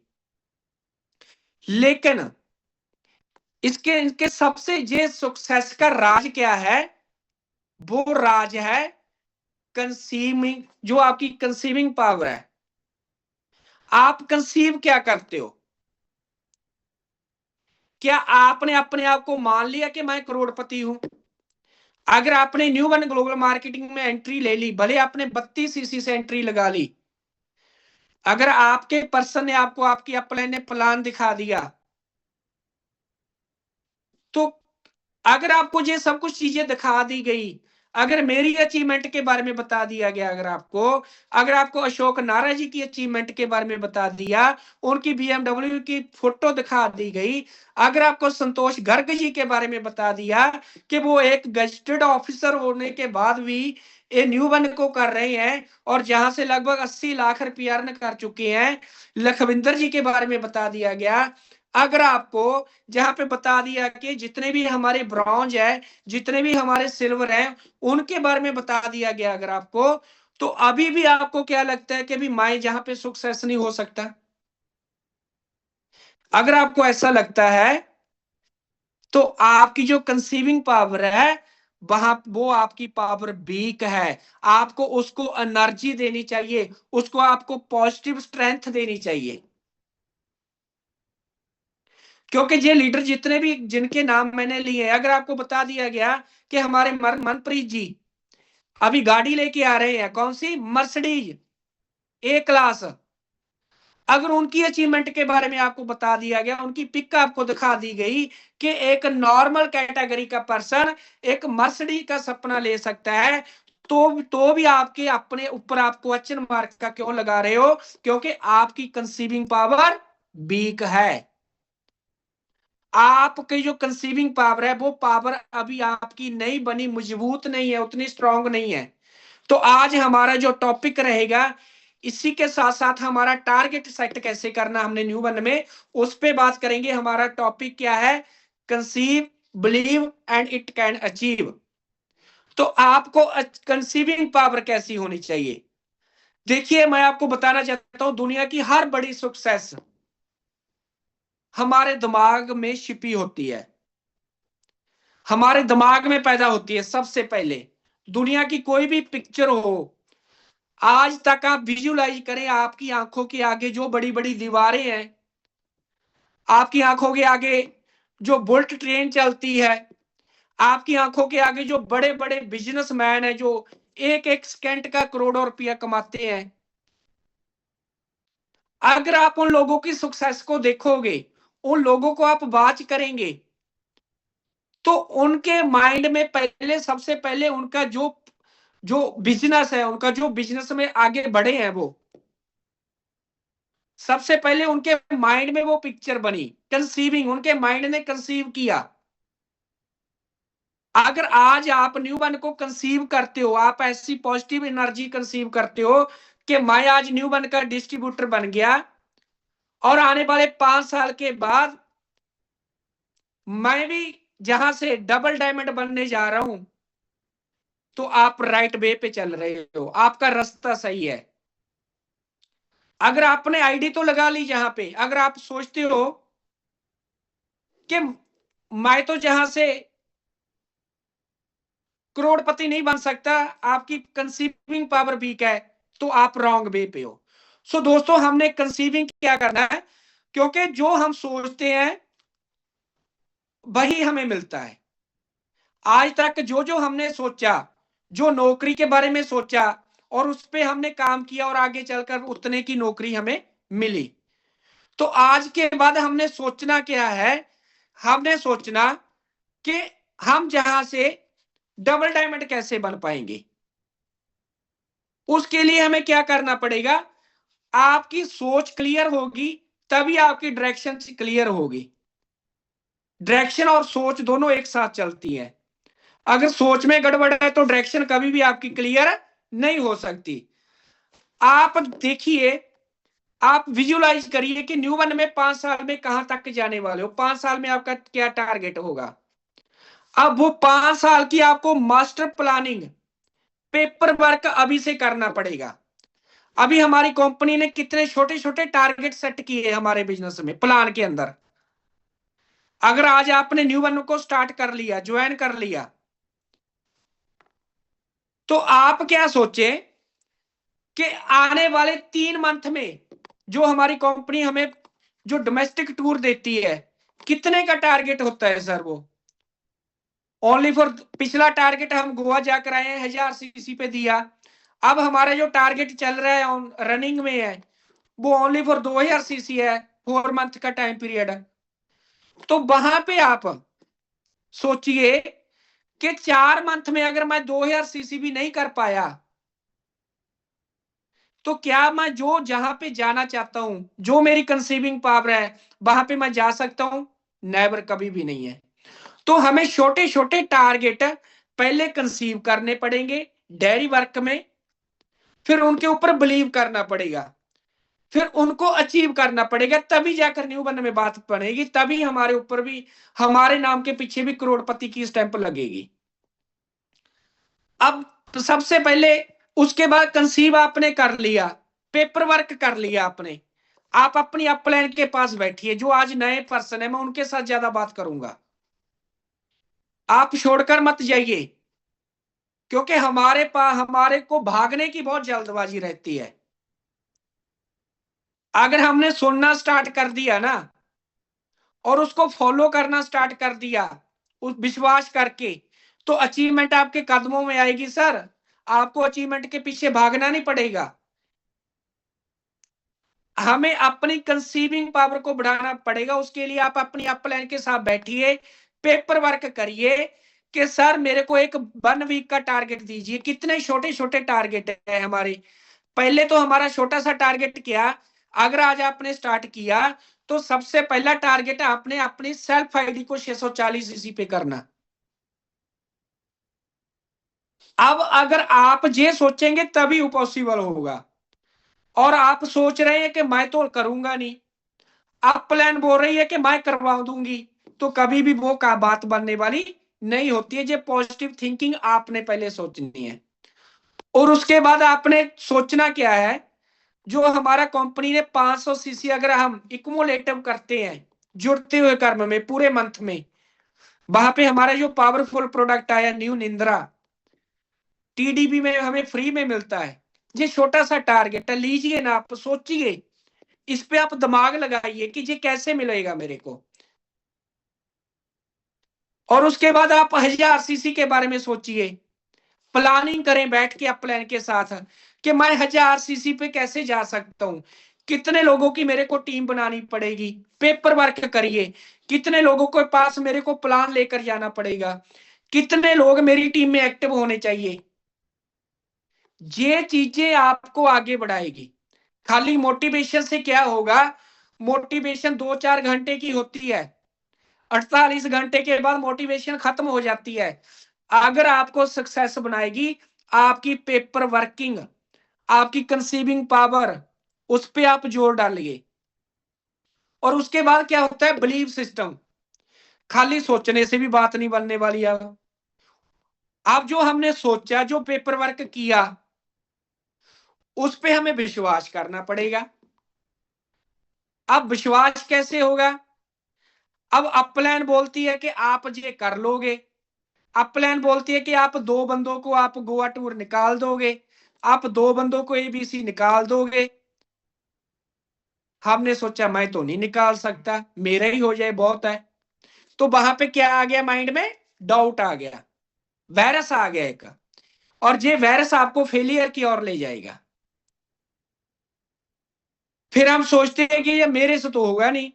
लेकिन इसके इनके सबसे ये सक्सेस का राज क्या है? वो राज है कंसीविंग, जो आपकी कंसीविंग पावर है। आप कंसीव क्या करते हो? क्या आपने अपने आप को मान लिया कि मैं करोड़पति हूं? अगर आपने न्यू वन ग्लोबल मार्केटिंग में एंट्री ले ली, भले आपने 32 सीसी से एंट्री लगा ली, अगर आपके पर्सन ने आपको आपकी अपने ने प्लान दिखा दिया, तो अगर आपको ये सब कुछ चीजें दिखा दी गई, अगर मेरी अचीवमेंट के बारे में बता दिया गया, अगर आपको अशोक नारा जी की अचीवमेंट के बारे में बता दिया, उनकी बीएमडब्ल्यू की फोटो दिखा दी गई, अगर आपको संतोष गर्ग जी के बारे में बता दिया कि वो एक गजेटेड ऑफिसर होने के बाद भी ये न्यू वन को कर रहे हैं, और जहां से लगभग 80 लाख रुपया अर्न कर चुके हैं, लखविंदर जी के बारे में बता दिया गया, अगर आपको जहां पे बता दिया कि जितने भी हमारे ब्रॉन्ज है, जितने भी हमारे सिल्वर हैं, उनके बारे में बता दिया गया अगर आपको, तो अभी भी आपको क्या लगता है कि भी मैं जहां पे सक्सेस नहीं हो सकता? अगर आपको ऐसा लगता है तो आपकी जो कंसीविंग पावर है, वहां वो आपकी पावर वीक है। आपको उसको एनर्जी देनी चाहिए, उसको आपको पॉजिटिव स्ट्रेंथ देनी चाहिए। क्योंकि ये लीडर जितने भी जिनके नाम मैंने लिए, अगर आपको बता दिया गया कि हमारे मनप्रीत जी अभी गाड़ी लेके आ रहे हैं, कौन सी? Mercedes A class. अगर उनकी अचीवमेंट के बारे में आपको बता दिया गया, उनकी पिक आपको दिखा दी गई कि एक नॉर्मल कैटेगरी का पर्सन एक मर्सिडीज का सपना ले सकता है, तो भी आपके अपने ऊपर आप क्वेश्चन मार्क का क्यों लगा रहे हो? क्योंकि आपकी कंसीविंग पावर वीक है। आपकी जो कंसीविंग पावर है, वो पावर अभी आपकी नहीं बनी, मजबूत नहीं है, उतनी स्ट्रांग नहीं है। तो आज हमारा जो टॉपिक रहेगा, इसी के साथ साथ हमारा टारगेट सेट कैसे करना हमने न्यू वन में, उस पे बात करेंगे। हमारा टॉपिक क्या है? Conceive, believe and it can achieve. तो आपको कंसीविंग पावर कैसी होनी चाहिए? देखिए, मैं आपको बताना चाहता हूं, दुनिया की हर बड़ी सक्सेस हमारे दिमाग में छिपी होती है, हमारे दिमाग में पैदा होती है। सबसे पहले दुनिया की कोई भी पिक्चर हो, आज तक आप विजुलाइज करें, आपकी आंखों के आगे जो बड़ी बड़ी दीवारें हैं, आपकी आंखों के आगे जो बुलेट ट्रेन चलती है, आपकी आंखों के आगे जो बड़े बड़े बिजनेसमैन है जो एक एक सेकंड का करोड़ों रुपया कमाते हैं, अगर आप उन लोगों की सक्सेस को देखोगे, उन लोगों को आप वाच करेंगे, तो उनके माइंड में पहले, सबसे पहले उनका जो जो बिजनेस है, उनका जो बिजनेस में आगे बढ़े हैं, वो सबसे पहले उनके माइंड में वो पिक्चर बनी, कंसीविंग, उनके माइंड ने कंसीव किया। अगर आज आप न्यू वन को कंसीव करते हो, आप ऐसी पॉजिटिव एनर्जी कंसीव करते हो कि मैं आज न्यू वन का डिस्ट्रीब्यूटर बन गया और आने वाले 5 साल के बाद मैं भी जहां से डबल डायमंड बनने जा रहा हूं, तो आप राइट वे पे चल रहे हो, आपका रास्ता सही है। अगर आपने आईडी तो लगा ली जहां पे, अगर आप सोचते हो कि मैं तो जहां से करोड़पति नहीं बन सकता, आपकी कंसीविंग पावर वीक है, तो आप रॉन्ग वे पे हो। सो दोस्तों, हमने कंसीविंग क्या करना है, क्योंकि जो हम सोचते हैं वही हमें मिलता है। आज तक जो जो हमने सोचा, जो नौकरी के बारे में सोचा और उस पे हमने काम किया और आगे चलकर उतने की नौकरी हमें मिली। तो आज के बाद हमने सोचना क्या है, हमने सोचना कि हम जहां से डबल डायमंड कैसे बन पाएंगे। उसके लिए हमें क्या करना पड़ेगा, आपकी सोच क्लियर होगी तभी आपकी डायरेक्शन क्लियर होगी। डायरेक्शन और सोच दोनों एक साथ चलती है। अगर सोच में गड़बड़ है तो डायरेक्शन कभी भी आपकी क्लियर नहीं हो सकती। आप देखिए, आप विजुलाइज करिए कि न्यू वन में 5 साल में कहां तक जाने वाले हो, 5 साल में आपका क्या टारगेट होगा। अब वो 5 साल की आपको मास्टर प्लानिंग, पेपर वर्क अभी से करना पड़ेगा। अभी हमारी कंपनी ने कितने छोटे छोटे टारगेट सेट किए हमारे बिजनेस में, प्लान के अंदर। अगर आज आपने न्यू वन को स्टार्ट कर लिया, ज्वाइन कर लिया, तो आप क्या सोचे कि आने वाले 3 मंथ में जो हमारी कंपनी हमें जो डोमेस्टिक टूर देती है, कितने का टारगेट होता है सर वो। ओनली फॉर, पिछला टारगेट हम गोवा जाकर आए हैं, 1000 सीसी पे दिया। अब हमारा जो टारगेट चल रहा है, रनिंग में है, वो ओनली फॉर 2000 सीसी है, 4 मंथ का टाइम पीरियड है। तो वहां पे आप सोचिए कि 4 मंथ में अगर मैं 2000 सीसी भी नहीं कर पाया, तो क्या मैं जो जहां पे जाना चाहता हूं, जो मेरी कंसीविंग पावर है, वहां पे मैं जा सकता हूं? नेवर, कभी भी नहीं है। तो हमें छोटे छोटे टारगेट पहले कंसीव करने पड़ेंगे डेयरी वर्क में, फिर उनके ऊपर बिलीव करना पड़ेगा, फिर उनको अचीव करना पड़ेगा, तभी जाकर न्यू वन में बात बनेगी, तभी हमारे ऊपर भी, हमारे नाम के पीछे भी करोड़पति की स्टैंप लगेगी। अब सबसे पहले, उसके बाद कंसीव आपने कर लिया, पेपर वर्क कर लिया आपने, आप अपनी अपलाइन के पास बैठिए। जो आज नए पर्सन है, मैं उनके साथ ज्यादा बात करूंगा, आप छोड़कर मत जाइए, क्योंकि हमारे पास, हमारे को भागने की बहुत जल्दबाजी रहती है। अगर हमने सुनना स्टार्ट कर दिया ना, और उसको फॉलो करना स्टार्ट कर दिया उस विश्वास करके, तो अचीवमेंट आपके कदमों में आएगी सर। आपको अचीवमेंट के पीछे भागना नहीं पड़ेगा। हमें अपनी कंसीविंग पावर को बढ़ाना पड़ेगा। उसके लिए आप अपनी अपलाइन के साथ बैठिए, पेपर वर्क करिए कि सर मेरे को एक 1 वीक का टारगेट दीजिए। कितने छोटे छोटे टारगेट है हमारे। पहले तो हमारा छोटा सा टारगेट क्या, अगर आज आपने स्टार्ट किया, तो सबसे पहला टारगेट आपने अपनी सेल्फ आईडी को 640 पे करना। अब अगर आप ये सोचेंगे तभी पॉसिबल होगा, और आप सोच रहे हैं कि मैं तो करूंगा नहीं, आप प्लान बोल रही है कि मैं करवा दूंगी, तो कभी भी वो का बात बनने वाली नहीं होती है। ये पॉजिटिव थिंकिंग आपने पहले सोचनी है, और उसके बाद आपने सोचना क्या है, जो हमारा कंपनी ने 500 सीसी अगर हम इक्मुलेटिव करते हैं जुड़ते हुए कर्म में पूरे मंथ में, वहां पे हमारा जो पावरफुल प्रोडक्ट आया न्यू निंद्रा, टीडीबी में हमें फ्री में मिलता है। ये छोटा सा टारगेट है, लीजिए ना, आप सोचिए, इस पे आप दिमाग लगाइए कि ये कैसे मिलेगा मेरे को। और उसके बाद आप 1000 सीसी के बारे में सोचिए, प्लानिंग करें बैठ के अपलाइन के साथ कि मैं 1000 सीसी पे कैसे जा सकता हूं, कितने लोगों की मेरे को टीम बनानी पड़ेगी, पेपर वर्क करिए, कितने लोगों के पास मेरे को प्लान लेकर जाना पड़ेगा, कितने लोग मेरी टीम में एक्टिव होने चाहिए। ये चीजें आपको आगे बढ़ाएगी। खाली मोटिवेशन से क्या होगा, मोटिवेशन 2-4 घंटे की होती है, 48 घंटे के बाद मोटिवेशन खत्म हो जाती है। अगर आपको सक्सेस बनाएगी आपकी पेपर वर्किंग, आपकी कंसीविंग पावर, उस पे आप जोर डालिए। और उसके बाद क्या होता है, बिलीव सिस्टम। खाली सोचने से भी बात नहीं बनने वाली है। अब जो हमने सोचा, जो पेपर वर्क किया, उस पे हमें विश्वास करना पड़ेगा। अब विश्वास कैसे होगा, अब अपलाइन बोलती है कि आप ये कर लोगे, अपलाइन बोलती है कि आप 2 बंदों को आप गोवा टूर निकाल दोगे, आप 2 बंदों को एबीसी निकाल दोगे। हमने सोचा मैं तो नहीं निकाल सकता, मेरा ही हो जाए बहुत है। तो वहां पे क्या आ गया, माइंड में डाउट आ गया, वायरस आ गया एक। और ये वायरस आपको फेलियर की ओर ले जाएगा। फिर हम सोचते हैं कि ये मेरे से तो होगा नहीं,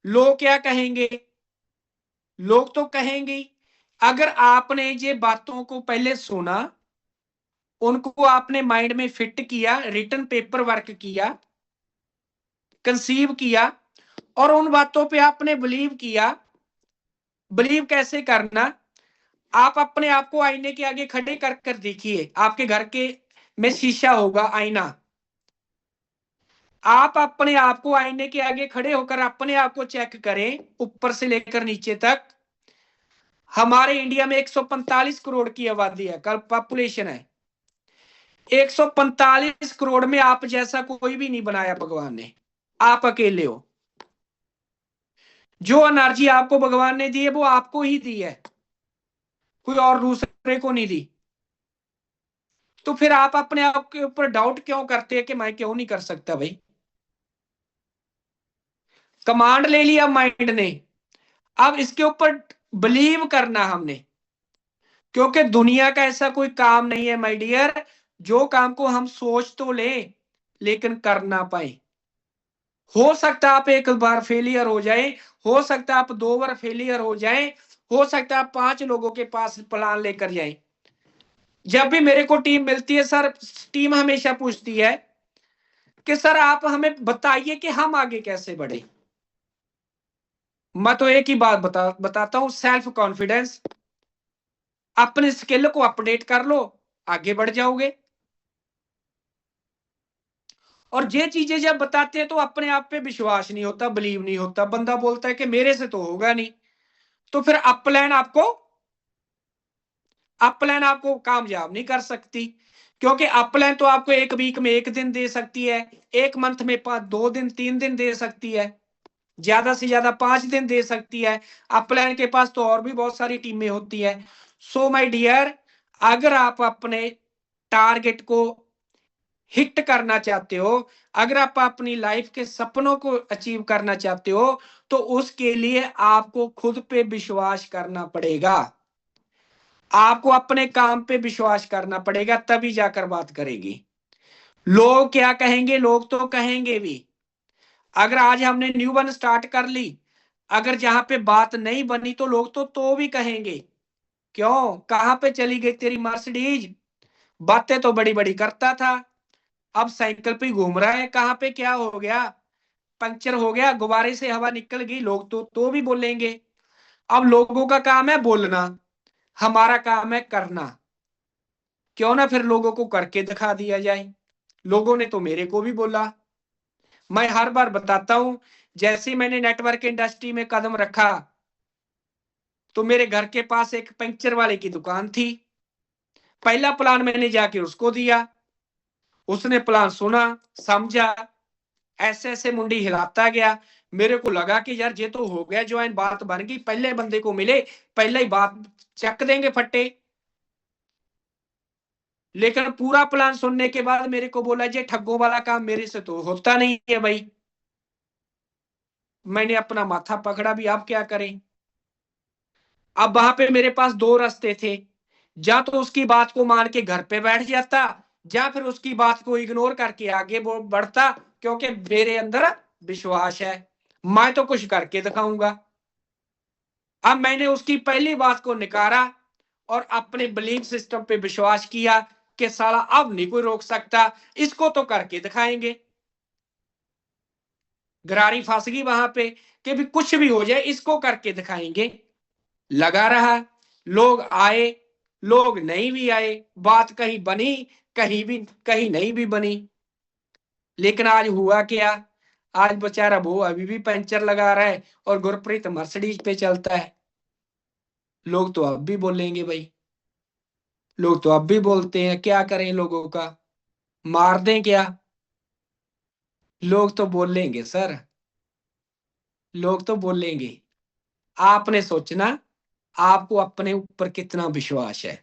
लोग क्या कहेंगे, लोग तो कहेंगे। अगर आपने ये बातों को पहले सुना, उनको आपने माइंड में फिट किया, रिटन पेपर वर्क किया, कंसीव किया, और उन बातों पे आपने बिलीव किया। बिलीव कैसे करना, आप अपने आप को आईने के आगे खड़े कर कर देखिए, आपके घर के में शीशा होगा, आईना। आप अपने आप को आईने के आगे खड़े होकर अपने आप को चेक करें, ऊपर से लेकर नीचे तक। हमारे इंडिया में 145 करोड़ की आबादी है, कल पॉपुलेशन है। 145 करोड़ में आप जैसा कोई भी नहीं बनाया भगवान ने, आप अकेले हो। जो एनर्जी आपको भगवान ने दी है वो आपको ही दी है, कोई और दूसरे को नहीं दी। तो फिर आप अपने आप के ऊपर डाउट क्यों करते हैं कि मैं क्यों नहीं कर सकता भाई। कमांड ले लिया माइंड ने, अब इसके ऊपर बिलीव करना हमने। क्योंकि दुनिया का ऐसा कोई काम नहीं है माय डियर, जो काम को हम सोच तो ले लेकिन कर ना पाए। हो सकता है आप एक बार फेलियर हो जाए, हो सकता है आप 2 बार फेलियर हो जाए, हो सकता है आप 5 लोगों के पास प्लान लेकर जाए। जब भी मेरे को टीम मिलती है सर, टीम हमेशा पूछती है कि सर आप हमें बताइए कि हम आगे कैसे बढ़े। मैं तो एक ही बात बताता हूं, सेल्फ कॉन्फिडेंस। अपने स्किल को अपडेट कर लो, आगे बढ़ जाओगे। और ये चीजें जब बताते हैं तो अपने आप पे विश्वास नहीं होता, बिलीव नहीं होता, बंदा बोलता है कि मेरे से तो होगा नहीं। तो फिर अपलाइन आपको कामयाब नहीं कर सकती। क्योंकि अपलाइन तो आपको एक वीक में 1 दिन दे सकती है, एक मंथ में 2 दिन 3 दिन दे सकती है, ज्यादा से ज्यादा 5 दिन दे सकती है। अपलाइन के पास तो और भी बहुत सारी टीमें होती है। सो माय डियर, अगर आप अपने टारगेट को हिट करना चाहते हो, अगर आप अपनी लाइफ के सपनों को अचीव करना चाहते हो, तो उसके लिए आपको खुद पे विश्वास करना पड़ेगा। आपको अपने काम पे विश्वास करना पड़ेगा, तभी जाकर बात करेगी। लोग क्या कहेंगे, लोग तो कहेंगे भी। अगर आज हमने न्यू वन स्टार्ट कर ली, अगर जहां पे बात नहीं बनी तो लोग तो भी कहेंगे, क्यों, कहां पे चली गई तेरी मर्सिडीज, बातें तो बड़ी बड़ी करता था, अब साइकिल पे घूम रहा है, कहां पे क्या हो गया, पंक्चर हो गया, गुब्बारे से हवा निकल गई, लोग तो भी बोलेंगे। अब लोगों का काम है बोलना, हमारा काम है करना। क्यों ना फिर लोगों को करके दिखा दिया जाए। लोगों ने तो मेरे को भी बोला, मैं हर बार बताता हूं, जैसे मैंने नेटवर्क इंडस्ट्री में कदम रखा, तो मेरे घर के पास एक पंक्चर वाले की दुकान थी। पहला प्लान मैंने जाके उसको दिया, उसने प्लान सुना, समझा, ऐसे ऐसे मुंडी हिलाता गया। मेरे को लगा कि यार ये तो हो गया ज्वाइन, बात बन गई, पहले बंदे को मिले, पहले ही बात चक देंगे फट्टे। लेकिन पूरा प्लान सुनने के बाद मेरे को बोला जी ठग्गों वाला काम मेरे से तो होता नहीं है भाई। मैंने अपना माथा पकड़ा भी, अब क्या करें। अब वहां पे मेरे पास दो रास्ते थे, या तो उसकी बात को मान के घर पे बैठ जाता, या फिर उसकी बात को इग्नोर करके आगे बढ़ता, क्योंकि मेरे अंदर विश्वास है, मैं तो कुछ करके दिखाऊंगा। अब मैंने उसकी पहली बात को नकारा और अपने बिलीफ सिस्टम पे विश्वास किया कि साला अब नहीं कोई रोक सकता, इसको तो करके दिखाएंगे। गरारी फंस गई वहां पे कि भी कुछ भी हो जाए इसको करके दिखाएंगे। लगा रहा, लोग आए, लोग नहीं भी आए, बात कहीं बनी, कहीं भी कहीं नहीं भी बनी। लेकिन आज हुआ क्या, आज बेचारा वो अभी भी पंचर लगा रहा है और गुरप्रीत मर्सिडीज पे चलता है। लोग तो अब भी बोलेंगे भाई, लोग तो अब भी बोलते हैं, क्या करें लोगों का, मार दें क्या। लोग तो बोलेंगे सर, लोग तो बोलेंगे। आपने सोचना आपको अपने ऊपर कितना विश्वास है,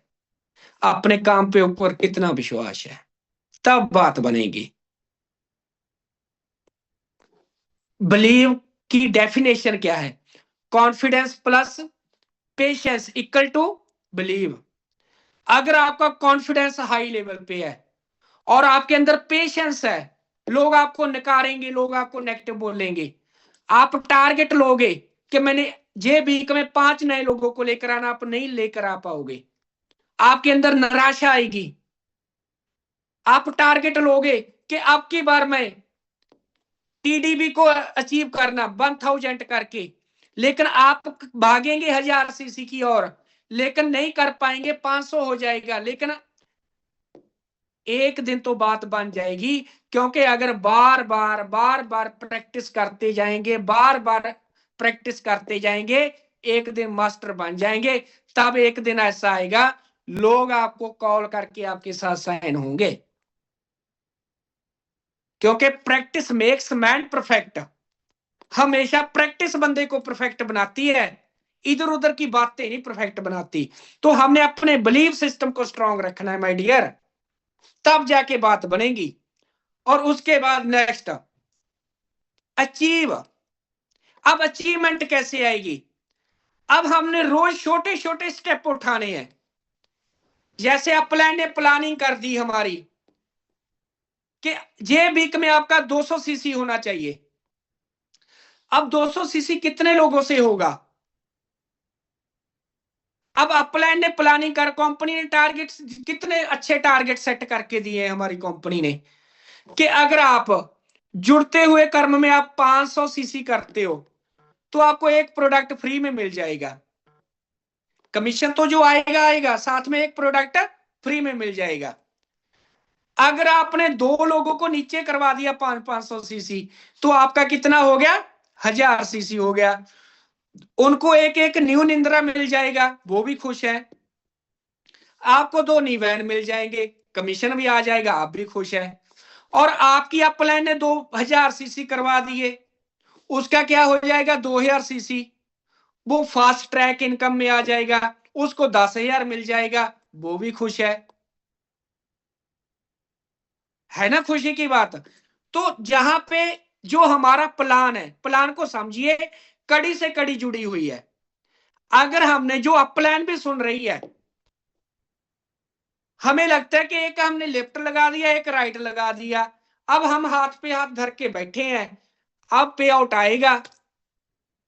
अपने काम पे ऊपर कितना विश्वास है, तब बात बनेगी। बिलीव की डेफिनेशन क्या है, confidence plus patience equal to believe. अगर आपका कॉन्फिडेंस हाई लेवल पे है और आपके अंदर पेशेंस है, लोग आपको नकारेंगे, लोग आपको नेगेटिव बोलेंगे, आप टारगेट लोगे कि मैंने ये वीक में 5 नए लोगों को लेकर आना, आप नहीं लेकर आ पाओगे, आपके अंदर निराशा आएगी। आप टारगेट लोगे कि अब की बार मैं टीडीबी को अचीव करना 1000 करके, लेकिन आप भागेंगे 1000 सीसी की ओर, लेकिन नहीं कर पाएंगे, 500 हो जाएगा, लेकिन एक दिन तो बात बन जाएगी। क्योंकि अगर बार बार बार बार प्रैक्टिस करते जाएंगे, बार बार प्रैक्टिस करते जाएंगे, एक दिन मास्टर बन जाएंगे। तब एक दिन ऐसा आएगा, लोग आपको कॉल करके आपके साथ साइन होंगे। क्योंकि प्रैक्टिस मेक्स मैन परफेक्ट, हमेशा प्रैक्टिस बंदे को परफेक्ट बनाती है, इधर उधर की बातें नहीं परफेक्ट बनाती। तो हमने अपने बिलीफ सिस्टम को स्ट्रांग रखना है माय डियर, तब जाके बात बनेगी। और उसके बाद नेक्स्ट अचीव। अब अचीवमेंट कैसे आएगी, अब हमने रोज छोटे छोटे स्टेप उठाने हैं। जैसे अपलाइन ने प्लानिंग कर दी हमारी कि जे वीक में आपका 200 सीसी होना चाहिए। अब 200 सीसी कितने लोगों से होगा, अब अपलाइन ने प्लानिंग कर, कंपनी ने टारगेट, कितने अच्छे टारगेट सेट करके दिए हमारी कंपनी ने कि अगर आप जुड़ते हुए कर्म में आप 500 सीसी करते हो तो आपको एक प्रोडक्ट फ्री में मिल जाएगा। कमीशन तो जो आएगा आएगा, साथ में एक प्रोडक्ट फ्री में मिल जाएगा। अगर आपने 2 लोगों को नीचे करवा दिया 500 सीसी, तो आपका कितना हो गया, 1000 सीसी हो गया। उनको एक एक न्यू निंद्रा मिल जाएगा, वो भी खुश है। आपको 2 निवैन मिल जाएंगे, कमीशन भी आ जाएगा, आप भी खुश है। और आपकी अपलाइन ने 2000 सीसी करवा दिए, उसका क्या हो जाएगा, 2000 सीसी, वो फास्ट ट्रैक इनकम में आ जाएगा, उसको 10,000 मिल जाएगा, वो भी खुश है ना खुशी की बात। तो जहां पे जो हमारा प्लान है, प्लान को समझिए, कड़ी से कड़ी जुड़ी हुई है। अगर हमने जो अपलाइन भी सुन रही है, हमें लगता है कि एक हमने लेफ्ट लगा दिया, एक राइट लगा दिया, अब हम हाथ पे हाथ धर के बैठे हैं, अब पे आउट आएगा,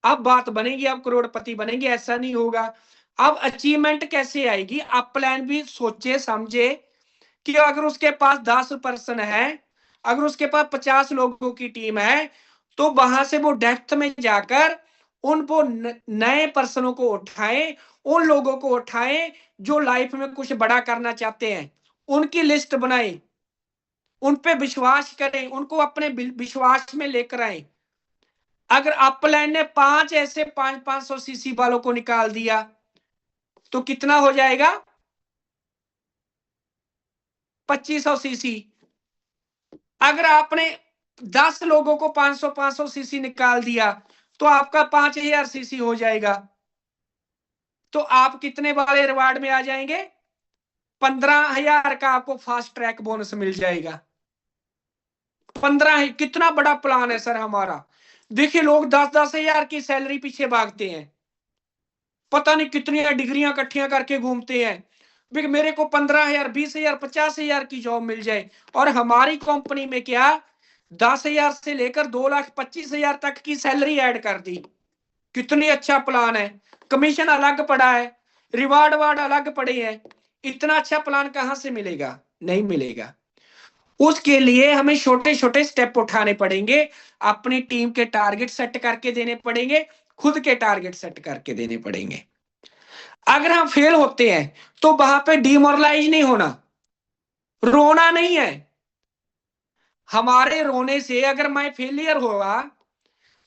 अब बात बनेगी, अब करोड़पति बनेंगे, ऐसा नहीं होगा। अब अचीवमेंट कैसे आएगी, अब प्लान भी सोचे समझे कि अगर उसके पास 10 पर्सन है, अगर उसके पास 50 लोगों की टीम है, तो वहां से वो डेप्थ में जाकर उन वो नए पर्सनों को उठाएं, उन लोगों को उठाएं जो लाइफ में कुछ बड़ा करना चाहते हैं, उनकी लिस्ट बनाएं, उन पे विश्वास करें, उनको अपने विश्वास में लेकर आए। अगर अपलाइन ने 5 ऐसे 500 सीसी वालों को निकाल दिया तो कितना हो जाएगा, 2500 सीसी। अगर आपने 10 लोगों को 500 सीसी निकाल दिया तो आपका 5000 सीसी हो जाएगा। तो आप कितने वाले रिवार्ड में आ जाएंगे, 15,000 का आपको फास्ट ट्रैक बोनस मिल जाएगा। 15 कितना बड़ा प्लान है सर हमारा। देखिए लोग 10-10 हजार की सैलरी पीछे भागते हैं, पता नहीं कितनी डिग्रियां इकट्ठियां करके घूमते हैं। मेरे को 15,000, 20,000, 50,000 की जॉब मिल जाए। और हमारी कंपनी में क्या 10,000 से लेकर 2,25,000 तक की सैलरी ऐड कर दी। कितनी अच्छा प्लान है। कमीशन अलग पड़ा है, रिवार्ड वार्ड अलग पड़े हैं। इतना अच्छा प्लान कहां से मिलेगा? नहीं मिलेगा। उसके लिए हमें छोटे छोटे स्टेप उठाने पड़ेंगे, अपनी टीम के टारगेट सेट करके देने पड़ेंगे, खुद के टारगेट सेट करके देने पड़ेंगे। अगर हम फेल होते हैं तो वहां पे डिमोरलाइज नहीं होना, रोना नहीं है। हमारे रोने से अगर मैं फेलियर होगा,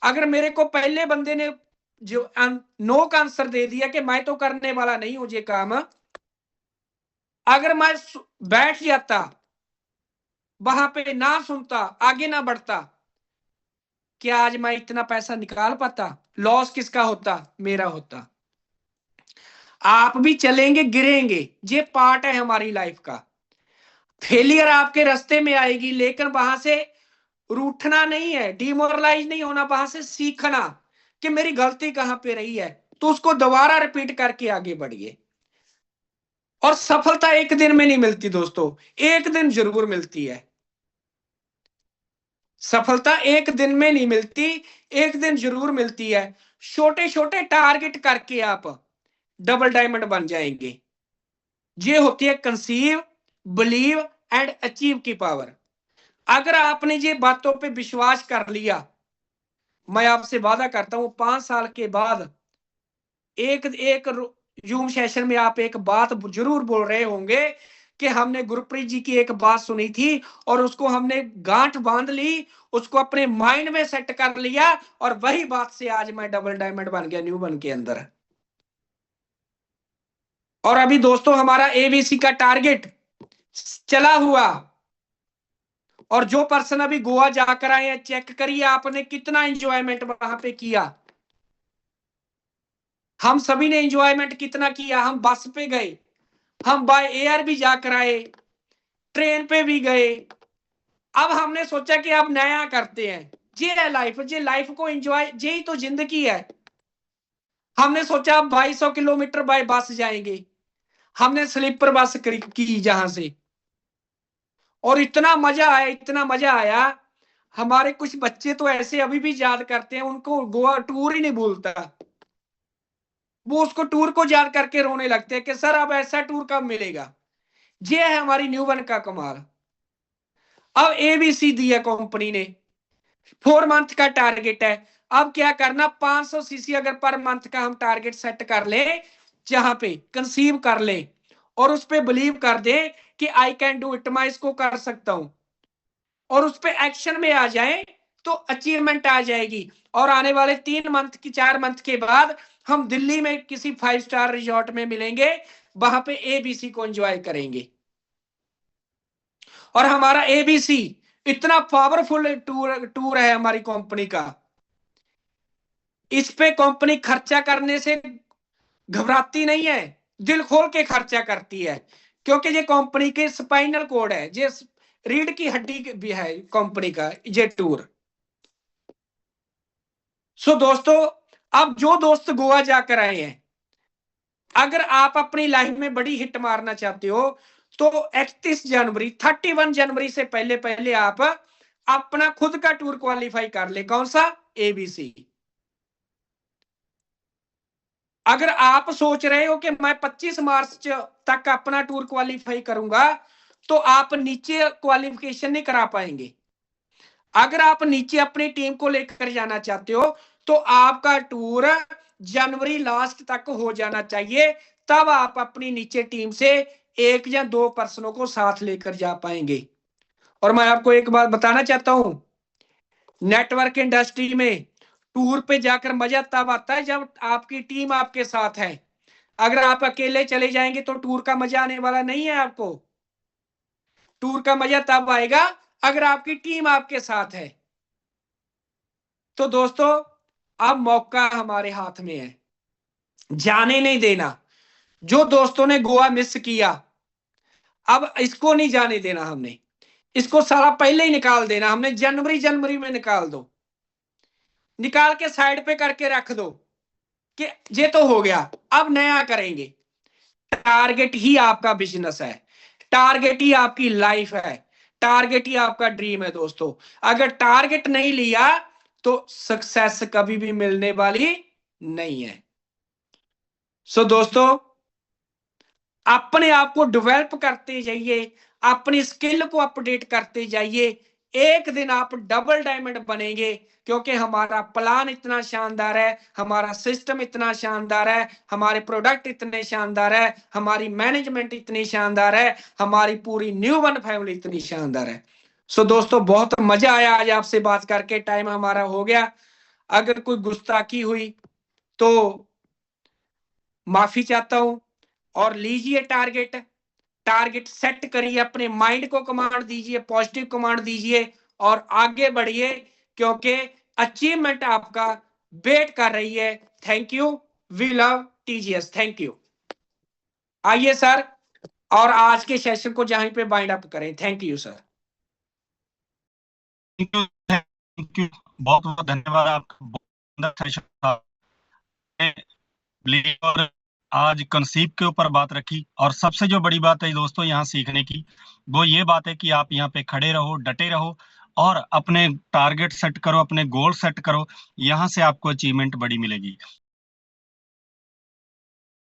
अगर मेरे को पहले बंदे ने जो नो का आंसर दे दिया कि मैं तो करने वाला नहीं हूं ये काम, अगर मैं बैठ जाता, वहां पे ना सुनता, आगे ना बढ़ता, क्या आज मैं इतना पैसा निकाल पाता? लॉस किसका होता? मेरा होता। आप भी चलेंगे, गिरेंगे, ये पार्ट है हमारी लाइफ का। फेलियर आपके रास्ते में आएगी, लेकिन वहां से रूठना नहीं है, डिमोरलाइज नहीं होना, वहां से सीखना कि मेरी गलती कहां पे रही है, तो उसको दोबारा रिपीट करके आगे बढ़िए। और सफलता एक दिन में नहीं मिलती दोस्तों, एक दिन जरूर मिलती है। सफलता एक दिन में नहीं मिलती, एक दिन जरूर मिलती है। छोटे छोटे टारगेट करके आप डबल डायमंड बन जाएंगे। ये होती है कंसीव, बिलीव एंड अचीव की पावर। अगर आपने ये बातों पे विश्वास कर लिया, मैं आपसे वादा करता हूं 5 साल के बाद एक एक जूम सेशन में आप एक बात जरूर बोल रहे होंगे कि हमने गुरप्रीत जी की एक बात सुनी थी और उसको हमने गांठ बांध ली, उसको अपने माइंड में सेट कर लिया, और वही बात से आज मैं डबल डायमंड बन गया न्यू बन के अंदर। और अभी दोस्तों हमारा एबीसी का टारगेट चला हुआ, और जो पर्सन अभी गोवा जाकर आए हैं, चेक करिए आपने कितना एंजॉयमेंट वहां पे किया। हम सभी ने एंजॉयमेंट कितना किया। हम बस पे गए, हम बाय एयर भी जाकर आए, ट्रेन पे भी गए। अब हमने सोचा कि अब नया करते हैं, ये है लाइफ, ये लाइफ को एंजॉय, यही तो जिंदगी है। हमने सोचा अब 250 किलोमीटर बाय बस जाएंगे। हमने स्लीपर बस की जहां से, और इतना मजा आया, इतना मजा आया। हमारे कुछ बच्चे तो ऐसे अभी भी याद करते हैं, उनको गोवा टूर ही नहीं भूलता। वो उसको टूर को याद करके रोने लगते हैं कि सर अब ऐसा टूर कब मिलेगा। ये है हमारी न्यू वन का कमाल। अब एबीसी दिया कंपनी ने, 4 मंथ का टारगेट है। अब क्या करना, 500 सीसी अगर पर मंथ का हम टारगेट सेट कर ले, जहां पे कंसीव कर ले और उस पर बिलीव कर दे कि आई कैन डू इट, मैं इसको कर सकता हूं, और उस पर एक्शन में आ जाए, तो अचीवमेंट आ जाएगी। और आने वाले 3 मंथ की 4 मंथ के बाद हम दिल्ली में किसी 5 स्टार रिजॉर्ट में मिलेंगे, वहां पे एबीसी को एंजॉय करेंगे। और हमारा एबीसी इतना पावरफुल टूर है हमारी कंपनी का। इस पे कंपनी खर्चा करने से घबराती नहीं है, दिल खोल के खर्चा करती है, क्योंकि ये कंपनी के स्पाइनल कोड है, ये रीढ़ की हड्डी भी है कंपनी का ये टूर। सो दोस्तों, अब जो दोस्त गोवा जाकर आए हैं, अगर आप अपनी लाइफ में बड़ी हिट मारना चाहते हो, तो 31 जनवरी, 31 जनवरी से पहले पहले आप अपना खुद का टूर क्वालिफाई कर ले। कौन सा? एबीसी। अगर आप सोच रहे हो कि मैं 25 मार्च तक अपना टूर क्वालिफाई करूंगा, तो आप नीचे क्वालिफिकेशन नहीं करा पाएंगे। अगर आप नीचे अपनी टीम को लेकर जाना चाहते हो, तो आपका टूर जनवरी लास्ट तक हो जाना चाहिए, तब आप अपनी नीचे टीम से 1 या 2 पर्सनों को साथ लेकर जा पाएंगे। और मैं आपको एक बात बताना चाहता हूं, नेटवर्क इंडस्ट्री में टूर पे जाकर मजा तब आता है जब आपकी टीम आपके साथ है। अगर आप अकेले चले जाएंगे तो टूर का मजा आने वाला नहीं है आपको। टूर का मजा तब आएगा अगर आपकी टीम आपके साथ है। तो दोस्तों, अब मौका हमारे हाथ में है, जाने नहीं देना। जो दोस्तों ने गोवा मिस किया, अब इसको नहीं जाने देना हमने, इसको सारा पहले ही निकाल देना हमने, जनवरी में निकाल दो, निकाल के साइड पे करके रख दो कि ये तो हो गया, अब नया करेंगे। टारगेट ही आपका बिजनेस है, टारगेट ही आपकी लाइफ है, टारगेट ही आपका ड्रीम है दोस्तों। अगर टारगेट नहीं लिया तो सक्सेस कभी भी मिलने वाली नहीं है। सो दोस्तों, अपने आप को डेवलप करते जाइए, अपनी स्किल को अपडेट करते जाइए, एक दिन आप डबल डायमंड बनेंगे, क्योंकि हमारा प्लान इतना शानदार है, हमारा सिस्टम इतना शानदार है, हमारे प्रोडक्ट इतने शानदार है, हमारी मैनेजमेंट इतनी शानदार है, हमारी पूरी न्यू वन फैमिली इतनी शानदार है। सो दोस्तों, बहुत मजा आया आज आपसे बात करके, टाइम हमारा हो गया। अगर कोई गुस्ताखी हुई तो माफी चाहता हूं, और लीजिए टारगेट, टारगेट सेट करिए, अपने माइंड को कमांड दीजिए, पॉजिटिव कमांड दीजिए और आगे बढ़िए, क्योंकि अचीवमेंट आपका वेट कर रही है। Thank you, we love TGS, thank you. आइए सर, और आज के सेशन को जहां पे बाइंड अप करें। Thank you sir. Thank you, बहुत बहुत धन्यवाद आपका, बहुत सेशन था। और आज कंसीप्ट के ऊपर बात रखी, और सबसे जो बड़ी बात है दोस्तों यहाँ सीखने की, वो ये बात है कि आप यहाँ पे खड़े रहो, डटे रहो और अपने टारगेट सेट करो, अपने गोल सेट करो, यहाँ से आपको अचीवमेंट बड़ी मिलेगी।